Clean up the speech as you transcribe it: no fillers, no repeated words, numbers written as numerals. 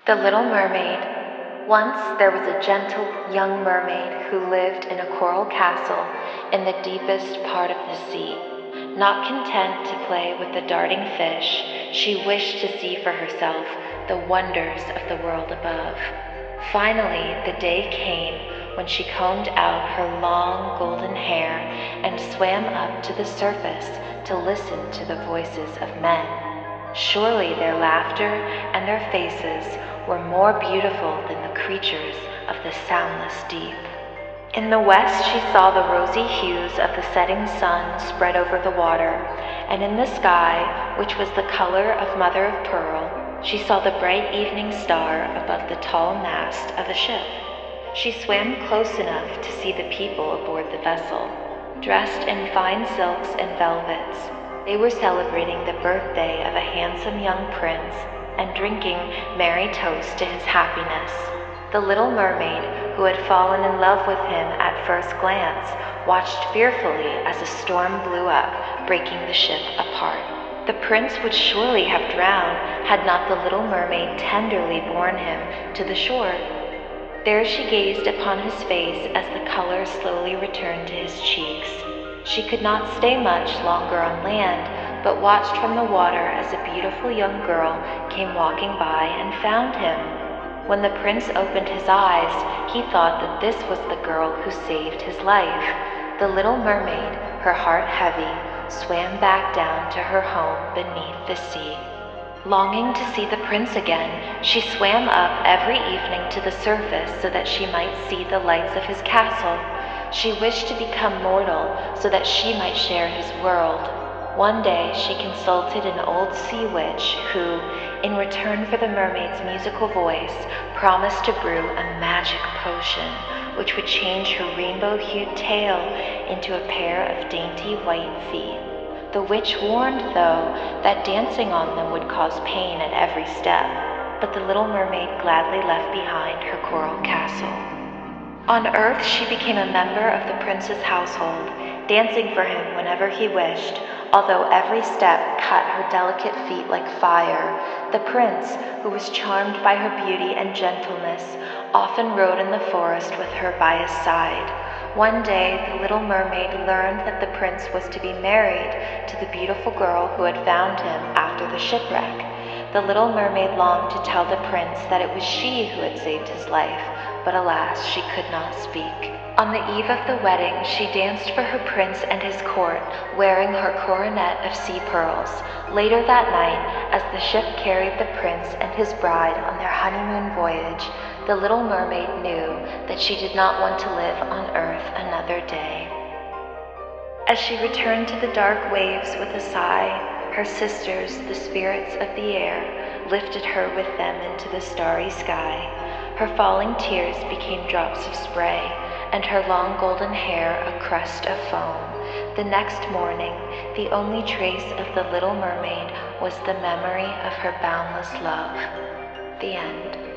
The Little Mermaid. Once there was a gentle young mermaid who lived in a coral castle in the deepest part of the sea. Not content to play with the darting fish, she wished to see for herself the wonders of the world above. Finally, the day came when she combed out her long golden hair and swam up to the surface to listen to the voices of men. Surely their laughter and their faces were more beautiful than the creatures of the soundless deep. In the west she saw the rosy hues of the setting sun spread over the water, and in the sky, which was the color of mother of pearl, she saw the bright evening star above the tall mast of a ship. She swam close enough to see the people aboard the vessel, dressed in fine silks and velvets. They were celebrating the birthday of a handsome young prince and drinking merry toasts to his happiness. The little mermaid, who had fallen in love with him at first glance, watched fearfully as a storm blew up, breaking the ship apart. The prince would surely have drowned had not the little mermaid tenderly borne him to the shore. There she gazed upon his face as the color slowly returned to his cheeks. She could not stay much longer on land, but watched from the water as a beautiful young girl came walking by and found him. When the prince opened his eyes, he thought that this was the girl who saved his life. The little mermaid, her heart heavy, swam back down to her home beneath the sea. Longing to see the prince again, she swam up every evening to the surface so that she might see the lights of his castle. She wished to become mortal so that she might share his world. One day she consulted an old sea witch who, in return for the mermaid's musical voice, promised to brew a magic potion which would change her rainbow-hued tail into a pair of dainty white feet. The witch warned, though, that dancing on them would cause pain at every step, but the little mermaid gladly left behind her coral castle. On Earth, she became a member of the prince's household, dancing for him whenever he wished, although every step cut her delicate feet like fire. The prince, who was charmed by her beauty and gentleness, often rode in the forest with her by his side. One day, the little mermaid learned that the prince was to be married to the beautiful girl who had found him after the shipwreck. The little mermaid longed to tell the prince that it was she who had saved his life, but alas, she could not speak. On the eve of the wedding, she danced for her prince and his court, wearing her coronet of sea pearls. Later that night, as the ship carried the prince and his bride on their honeymoon voyage, the little mermaid knew that she did not want to live on Earth another day. As she returned to the dark waves with a sigh, her sisters, the spirits of the air, lifted her with them into the starry sky. Her falling tears became drops of spray, and her long golden hair a crest of foam. The next morning, the only trace of the little mermaid was the memory of her boundless love. The end.